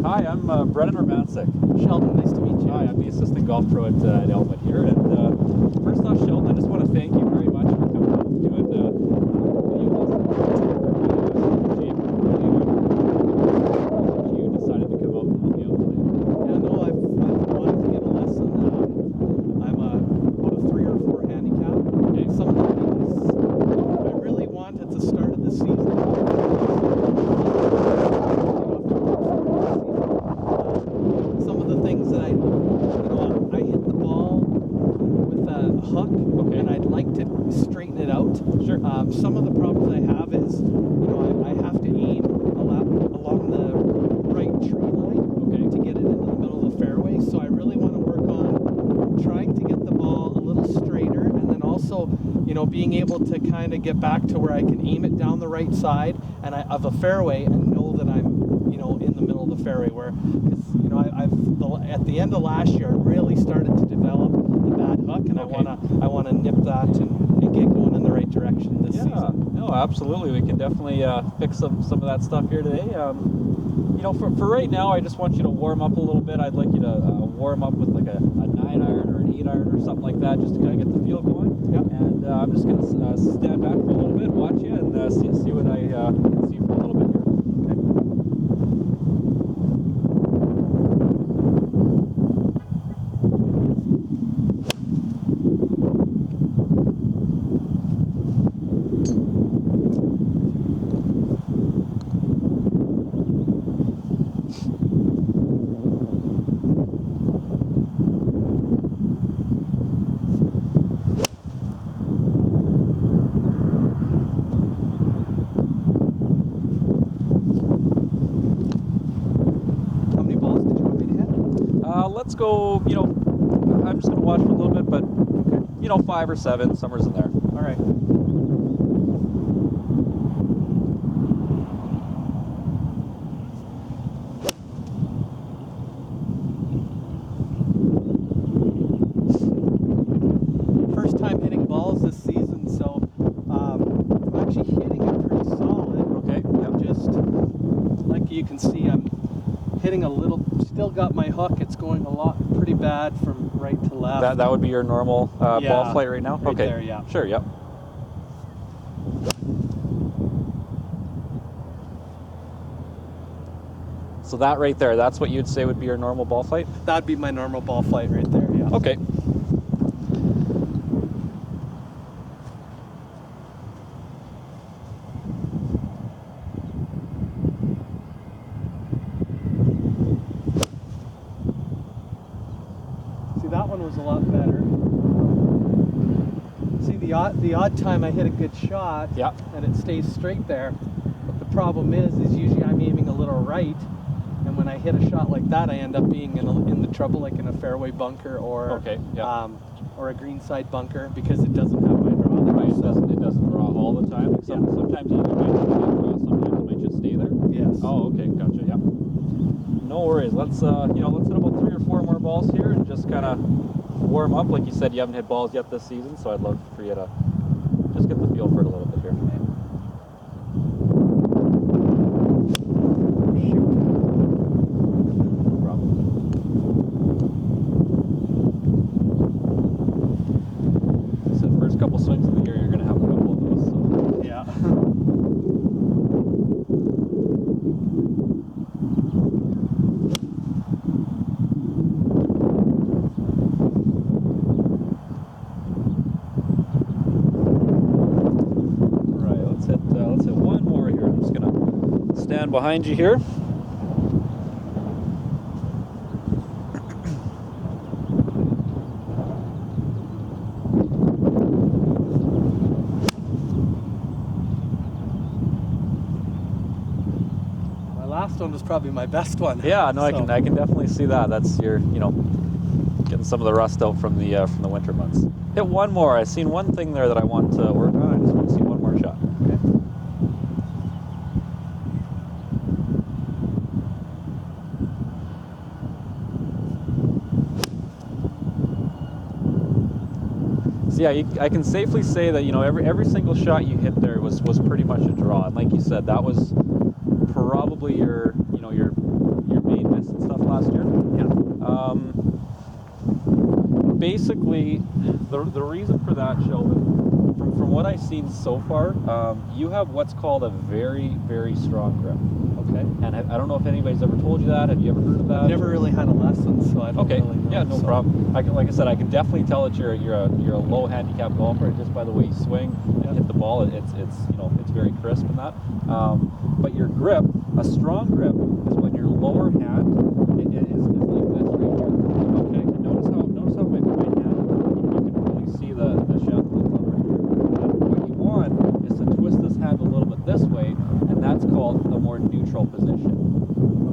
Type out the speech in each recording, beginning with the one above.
Hi, I'm Brennan Romancic. Sheldon, nice to meet you. Hi, I'm the assistant golf pro at Elmwood here. And first off, Sheldon, I just want to thank you very much for coming out and doing video lessons. You decided to come out and help me out today. Yeah, no, I've wanted to get a lesson. I'm about a 3 or 4 handicap. Okay. Some of the things I really want at the start of the season. Some of the things that I hit the ball with a hook, Okay. and I'd like to straighten it out. Sure. Some of the problems I have is, I have to aim along the right tree line to get it into the middle of the fairway. So I really want to work on trying to get the ball a little straighter, and then also, being able to kind of get back to where I can aim it down the right side of a fairway and know that I'm, in the middle of the fairway. Where, at the end of last year, I really started to develop the bad hook, and Okay. I want to nip that and get going in the right direction this season. No, absolutely. We can definitely fix some of that stuff here today. For right now, I just want you to warm up a little bit. I'd like you to warm up with like a 9-iron or an 8-iron or something like that, just to kind of get the feel going. Yeah. And I'm just going to stand back for a little bit, watch you, and see what I can see for a little bit here. Let's go, I'm just going to watch for a little bit, but, 5 or 7, somewhere's in there. All right. First time hitting balls this season, so I'm actually hitting it pretty solid. Okay. I'm just, like you can see, I'm hitting a little, still got my hook. It's going pretty bad from right to left. That would be your normal ball flight right now? Right Okay. there, yeah. Sure, yep. So that right there, that's what you'd say would be your normal ball flight? That'd be my normal ball flight right there, yeah. Okay. See, that one was a lot better. See, the odd time I hit a good shot, Yeah. and it stays straight there. But the problem is usually I'm aiming a little right, and when I hit a shot like that, I end up being in the trouble, like in a fairway bunker or or a greenside bunker, because it doesn't have my draw there. Right, it doesn't draw all the time. Sometimes you might just draw, sometimes it might just stay there. Yes. Oh, okay, gotcha. Yeah. No worries. Let's let's hit about 3 or 4 more balls here and just kind of warm up. Like you said, you haven't hit balls yet this season, so I'd love for you to just get the feel for it a little bit here. First couple swings of the year, you're going to have a couple of those. So. Yeah. Right, let's hit one more here. I'm just going to stand behind you here. Last one was probably my best one. Yeah, no, so. I can definitely see that. That's your, getting some of the rust out from the winter months. Hit one more. I've seen one thing there that I want to work on. I just want to see one more shot. Okay. So yeah, I can safely say that every single shot you hit there was pretty much a draw. And like you said, that was probably your main stuff last year. Yeah. Basically, the reason for that, Sheldon, from what I've seen so far, you have what's called a very, very strong grip. Okay. And I don't know if anybody's ever told you that. Have you ever heard of that? I've never really had a lesson, so I don't really know. Yeah, no problem. Like I said, I can definitely tell that you're a low handicap golfer just by the way you swing and hit the ball. It's very crisp and that. But your grip, a strong grip, is when your lower hand is like this right here. Okay. And notice how my hand, you can really see the shaft of the club right here. What you want is to twist this hand a little bit this way, and that's called a more neutral position.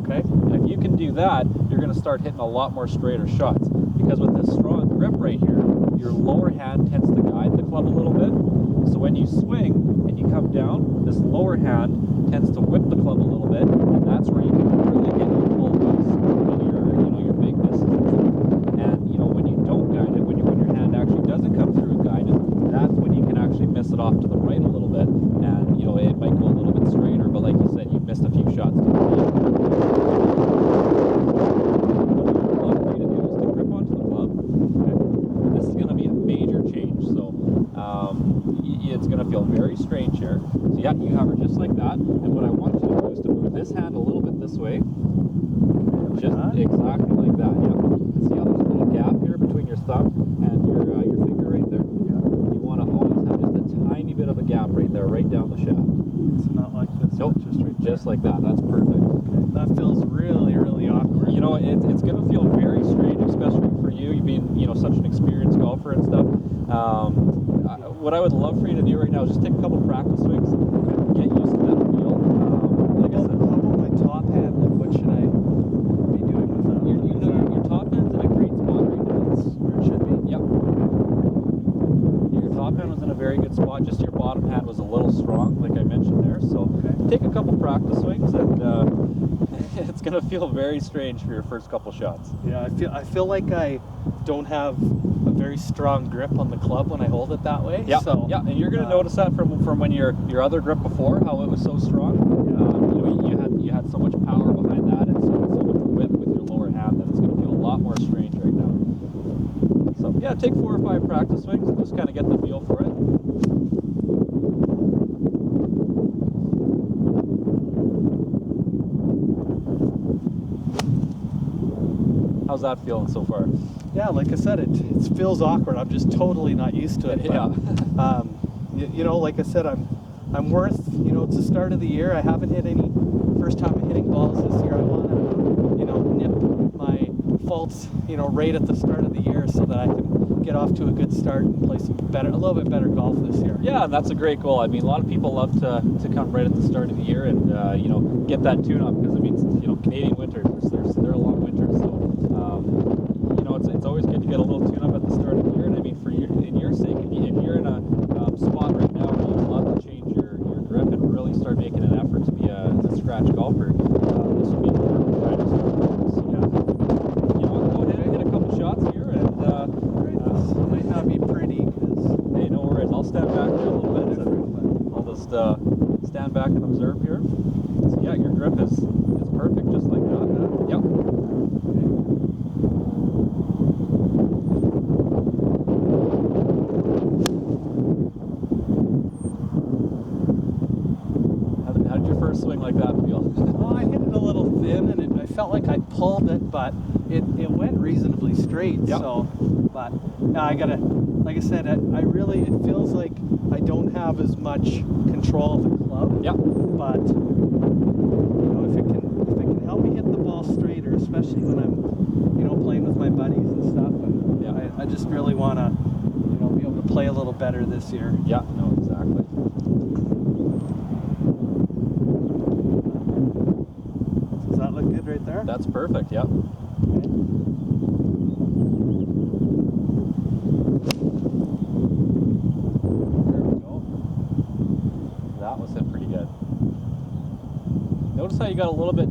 Okay. And if you can do that, you're going to start hitting a lot more straighter shots. Because with this strong grip right here, your lower hand tends to guide the club a little bit. So when you swing and you come down, this lower hand tends to whip the club a little bit, and that's where you can really get your pull boost and your big misses. And when you don't guide it, when your hand actually doesn't come through guided, that's when you can actually miss it off to the right a little bit, and it might go a little bit straighter. But like you said, you missed a few shots to the right. It's going to feel very strange here. So yeah, you hover just like that. And what I want you to do is to move this hand a little bit this way. Just exactly like that. Yeah. See how there's a little gap here between your thumb and your finger right there? Yeah. You want to always have just a tiny bit of a gap right there, right down the shaft. It's not like this. Nope. Just right there. Just like that. That's perfect. Okay. That feels really, really awkward. It's going to feel very strange, especially for you being such an experienced golfer and stuff. What I would love for you to do right now is just take a couple practice swings, get used to that feel. Like I said, how about my top hand? Like, what should I be doing with that? Your top hand's in a great spot right now. That's where it should be. Yep. Your top hand was in a very good spot. Just your bottom hand was a little strong, like I mentioned there. So take a couple practice swings, and it's going to feel very strange for your first couple shots. Yeah, I feel like I don't have a very strong grip on the club when I hold it that way. Yeah, so, yeah, and you're going to notice that from when your other grip before, how it was so strong. You had so much power behind that, and so much whip with your lower hand that it's going to feel a lot more strange right now. So yeah, take 4 or 5 practice swings and just kind of get the feel for it. How's that feeling so far? Yeah, like I said, it feels awkward. I'm just totally not used to it. Yeah. But, like I said, I'm worth. It's the start of the year. I haven't hit any first time hitting balls this year. I want to, nip my faults, right at the start of the year so that I can get off to a good start and play a little bit better golf this year. Yeah, and that's a great goal. I mean, a lot of people love to come right at the start of the year and get that tune up because it means Canadian winters. They're a long winter, so it's always good to get a little tune up at the start of the year. And I mean, in your sake, if you're in a spot right now where you'd love to change your grip and really start making an effort to be a scratch golfer, this would be the perfect time to start. So yeah, go ahead and hit a couple shots here, and This might not be pretty because hey, no worries. I'll stand back here a little bit. I'll just stand back and observe here. So yeah, your grip is perfect, just like that. Yep. How did your first swing like that feel? I hit it a little thin, and I felt like I pulled it, but it went reasonably straight. Yep. So, but now I gotta, like I said, it feels like I don't have as much control of the club. Yep. But if it can help me hit the ball straighter, especially when I'm playing with my buddies and stuff, and I just really want to be able to play a little better this year. Yeah. No, exactly. Does that look good right there? That's perfect. Yep. Notice how you got a little bit,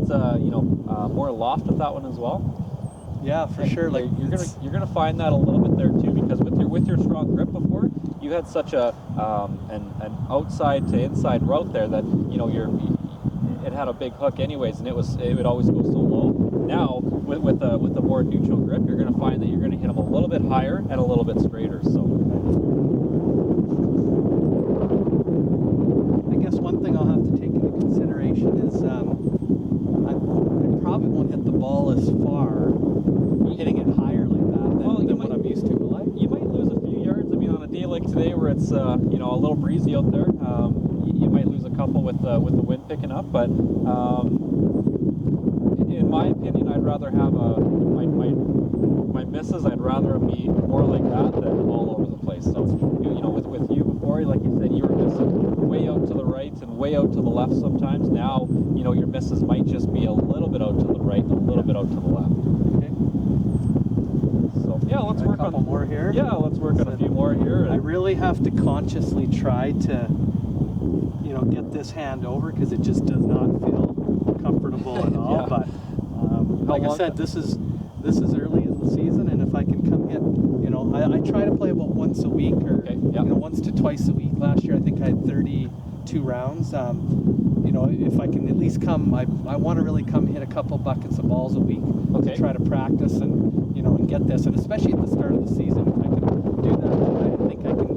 more loft with that one as well. Yeah, for sure. Like you're gonna find that a little bit there too, because with your strong grip before, you had such an outside to inside route there that it had a big hook anyways, and it would always go so low. Now, with a more neutral grip, you're going to find that you're going to hit them a little bit higher and a little bit straighter. So, I guess one thing I'll have to take into consideration is I probably won't hit the ball as far hitting it higher like that than what I'm used to. Will I? You might lose a few yards. I mean, on a day like today where it's a little breezy out there, you might lose a couple with the wind picking up. But in my opinion, I'd rather have my misses. I'd rather be more like that than all over the place. So with you before, like you said, you were missing way out to the right and way out to the left sometimes. Now your misses might just be a little bit out to the right and a little bit out to the left. Yeah, let's work on a couple more here. Yeah, let's work on a few more here. I really have to consciously try to, get this hand over because it just does not feel comfortable at all. Yeah. But like I said, this is early in the season, and if I can come hit, I try to play about once a week or once to twice a week. Last year I think I had 32 rounds. If I can at least come, I want to really come hit a couple buckets of balls a week to try to practice and get this, and especially at the start of the season, if I can do that, I think I can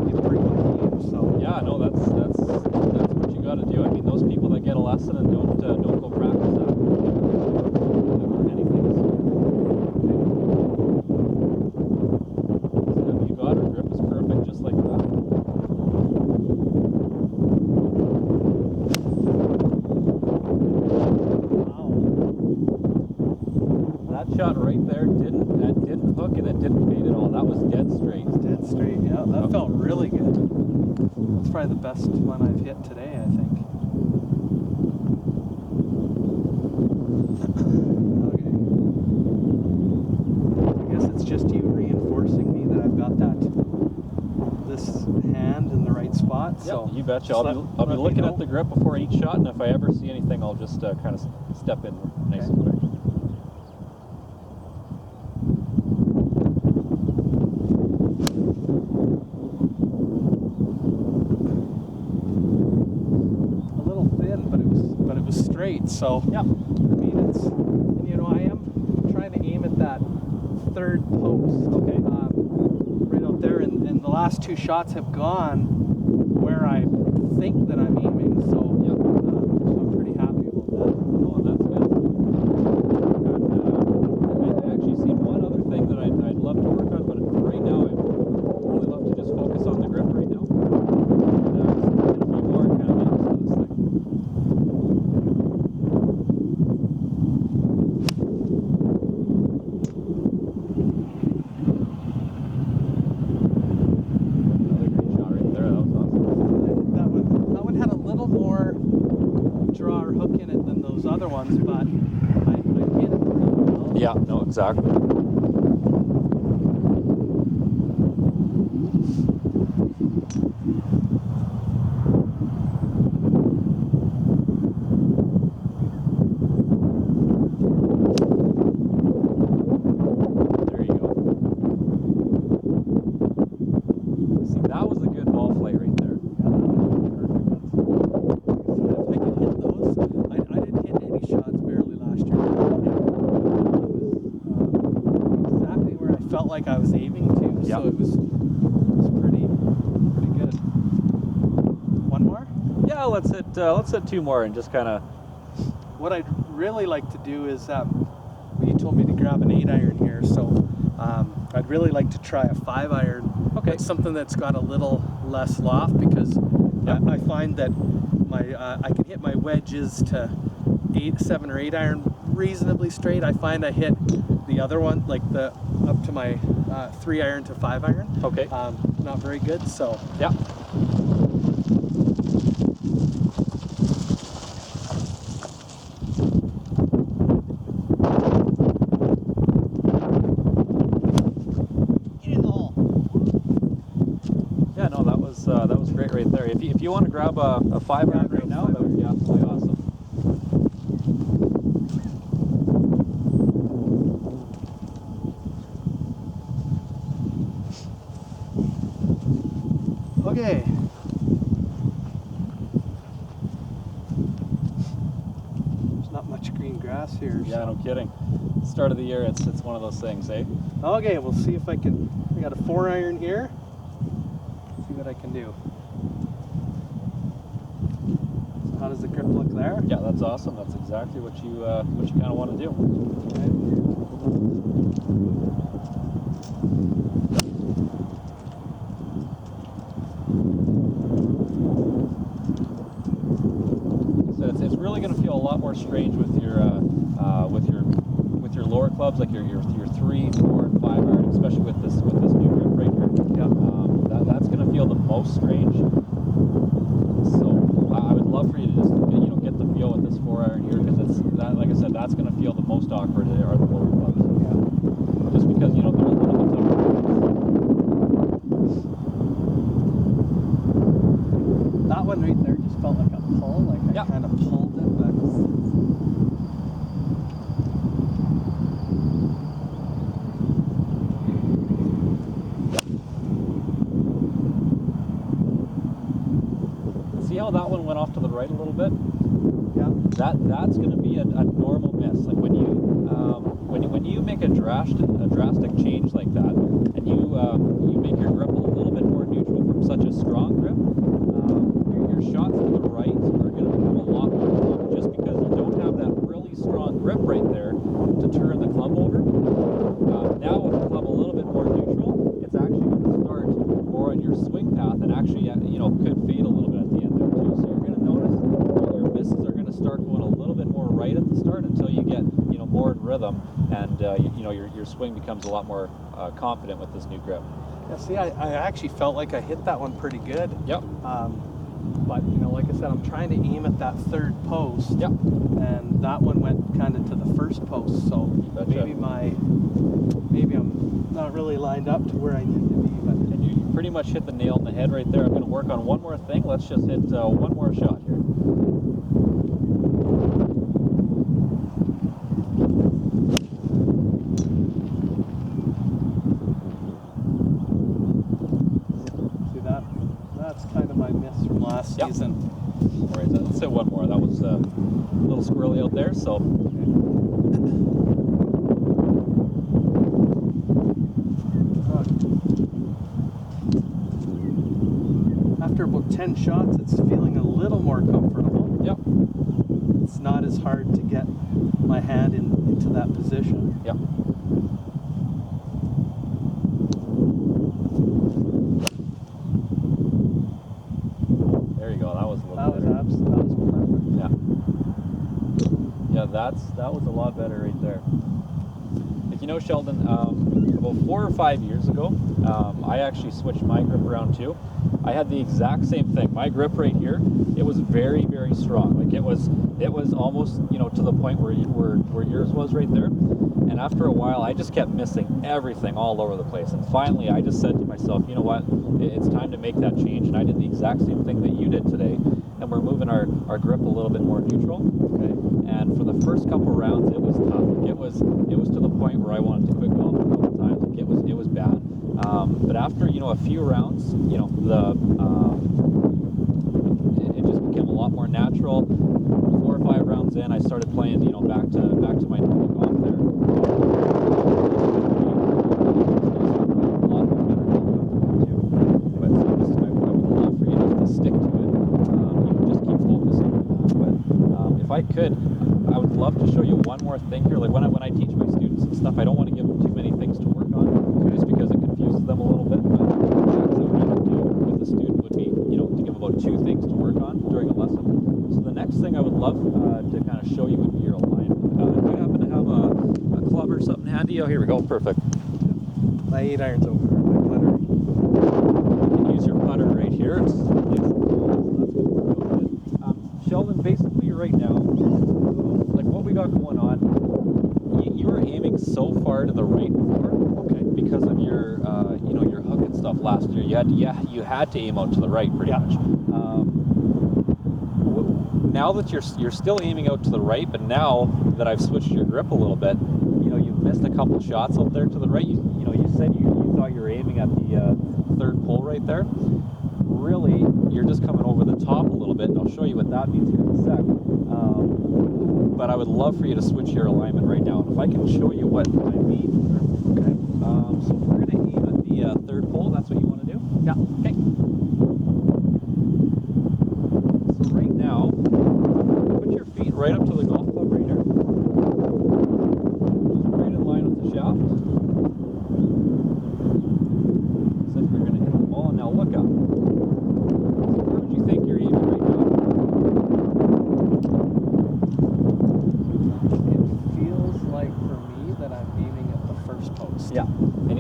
improve my game. So yeah, no, that's what you got to do. I mean, those people that get a lesson and don't go practice that, anything. So you got her. Grip is perfect, just like that. Shot right there didn't hook and it didn't fade at all. That was dead straight. Dead straight, yeah. That felt really good. It's probably the best one I've hit today, I think. Okay. I guess it's just you reinforcing me that I've got this hand in the right spot. So you betcha. I'll be looking at the grip before each shot, and if I ever see anything, I'll just kind of step in nice and quick. So yeah, I mean I am trying to aim at that third post. Okay, right out there, and the last two shots have gone where I think that I'm aiming. So so I'm pretty happy about that. Oh, that's good. I've actually seen one other thing that I'd love to work on, but right now I'd really love to just focus on the grip right now. And, a few more kind of get into this thing. Ones, but I hit it pretty well. Yeah, no, exactly. There you go. See, that was a good ball flight right there. Felt like I was aiming to, so it was pretty good. One more? Yeah, let's hit two more and just kind of. What I'd really like to do is, you told me to grab an 8-iron here, so I'd really like to try a 5-iron. Okay. That's something that's got a little less loft because I find that I can hit my wedges to 7 or 8-iron reasonably straight. I find I hit the other one, like up to my 3-iron to 5-iron. Okay. Not very good, so. Yeah. Get in the hole. Yeah, no, that was great right there. If you want to grab a 5-iron right now, that would be absolutely awesome. Okay. There's not much green grass here. Yeah, no kidding. Start of the year, it's one of those things, eh? Okay, we'll see if I can. I got a 4-iron here. See what I can do. So how does the grip look there? Yeah, that's awesome. That's exactly what you kind of want to do. So it's really going to feel a lot more strange with your lower clubs, like your 3, 4, and 5 iron, especially with this new grip right here. Yeah, that's going to feel the most strange. So I would love for you to just get the feel with this 4-iron here, because like I said, that's going to feel the most awkward are the lower clubs. Yeah. Just because they're a little bit tougher. That one right there just felt like a pull, like I kind of pulled it, but. See how that one went off to the right a little bit? Yeah. That's going to be a normal miss. Like when you make a drastic change like that, and you make your grip a little bit more neutral from such a strong grip, your shots to the right are going to become a lot more common, just because you don't have that really strong grip right there to turn the club over. Now with the club a little bit more neutral, it's actually going to start more on your swing path, and actually could fade a little bit at the end there too. So you're going to notice your misses are going to start going a little bit more right at the start until you get more in rhythm, and your swing becomes a lot more confident with this new grip. Yeah, see, I actually felt like I hit that one pretty good. Yep. But like I said, I'm trying to aim at that third post. Yep. And that one went kind of to the first post, so maybe I'm not really lined up to where I need to be. But and you pretty much hit the nail on the head right there. I'm going to work on one more thing. Let's just hit one more shot here. That's kind of my miss from last season. All right, let's hit one more. That was a little squirrely out there, so. After about 10 shots, it's feeling a little more comfortable. Yep. It's not as hard to get my hand into that position. Yep. That was perfect. Yeah, that was a lot better right there. Like, Sheldon, about 4 or 5 years ago, I actually switched my grip around too. I had the exact same thing. My grip right here, it was very, very strong. Like it was almost to the point where yours was right there. And after a while, I just kept missing everything all over the place. And finally, I just said to myself, you know what? It's time to make that change. And I did the exact same thing that you did today. And we're moving our grip a little bit more neutral. Okay. And for the first couple rounds, it was tough. Like it was to the point where I wanted to quit golf a couple times. Like it was bad. But after a few rounds, it just became a lot more natural. 4 or 5 rounds in, I started playing back to my normal golf there. A lot more better golf too. But I would love for you to stick to it. Just keep focusing. But if I could, I would love to show you one more thing here. Like when I teach my students and stuff, I don't want to give them too many things to work on, just because it confuses them a little bit. But what I would do with a student would be, to give about 2 things to work on during a lesson. So the next thing I would love to kind of show you would be your alignment. Do you happen to have a club or something handy? Oh, here we go. Perfect. My 8-iron's over there, my putter. You can use your putter right here. That's good. Sheldon, basically right now, like what we got going on, you were aiming so far to the right before, okay, because of your your hook and stuff last year. You had to aim out to the right pretty much. Now that you're still aiming out to the right, but now that I've switched your grip a little bit, you've missed a couple shots out there to the right. You said you thought you were aiming at the third pole right there. Really, you're just coming over the top a little bit, and I'll show you what that means here in a sec. But I would love for you to switch your alignment right now. And if I can show you what I mean. Okay. So if we're going to aim at the third pole, that's what you want to do? Yeah. Okay. So right now, put your feet right up to the golf club right here. Just right in line with the shaft. As if you're going to hit the ball. And now look up. So where would you think you're aiming right now? It feels like for me that I'm aiming at the first post. Yeah, and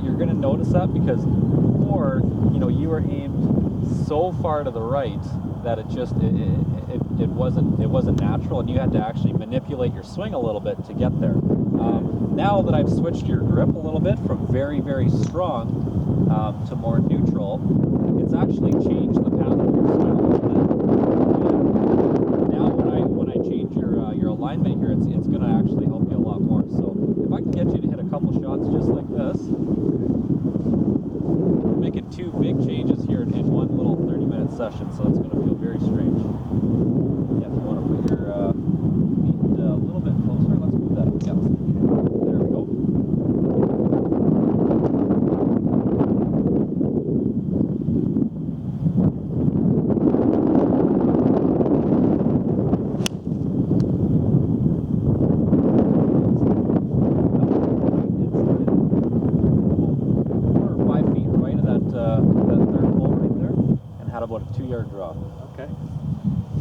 you're going to notice that because before, you were aimed so far to the right that it just it wasn't natural, and you had to actually manipulate your swing a little bit to get there. Now that I've switched your grip a little bit from very, very strong to more neutral, it's actually changed the path of your swing a little bit. Now when I change your alignment here, it's going to actually help you a lot more. So if I can get you to hit a couple shots just like this, we're making two big changes here in one little 30-minute session, so it's going to feel very strange. Yeah, if you want to put your feet a little bit closer, let's move that up. Yep. There we go. About a 2-yard drop. Okay.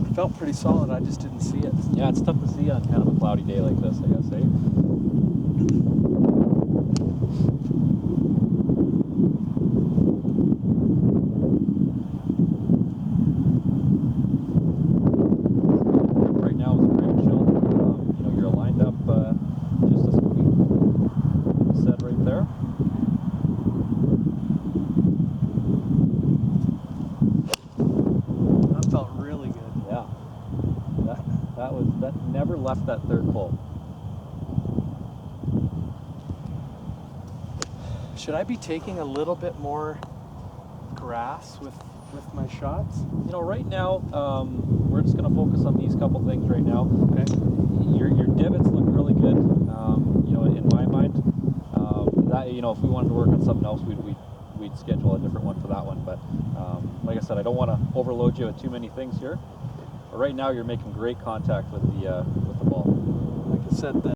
It felt pretty solid. I just didn't see it. Yeah, it's tough to see on kind of a cloudy day like this, I guess, eh? Right now it's pretty chill. You're lined up just as we said right there. Felt really good. Yeah, that never left that third pole. Should I be taking a little bit more grass with my shots? Right now we're just going to focus on these couple things right now. Okay. Your divots look really good. In my mind, that if we wanted to work on something else, we'd schedule a different one for that one. But like I said, I don't want to overload you with too many things here. But right now, you're making great contact with the ball. Like I said,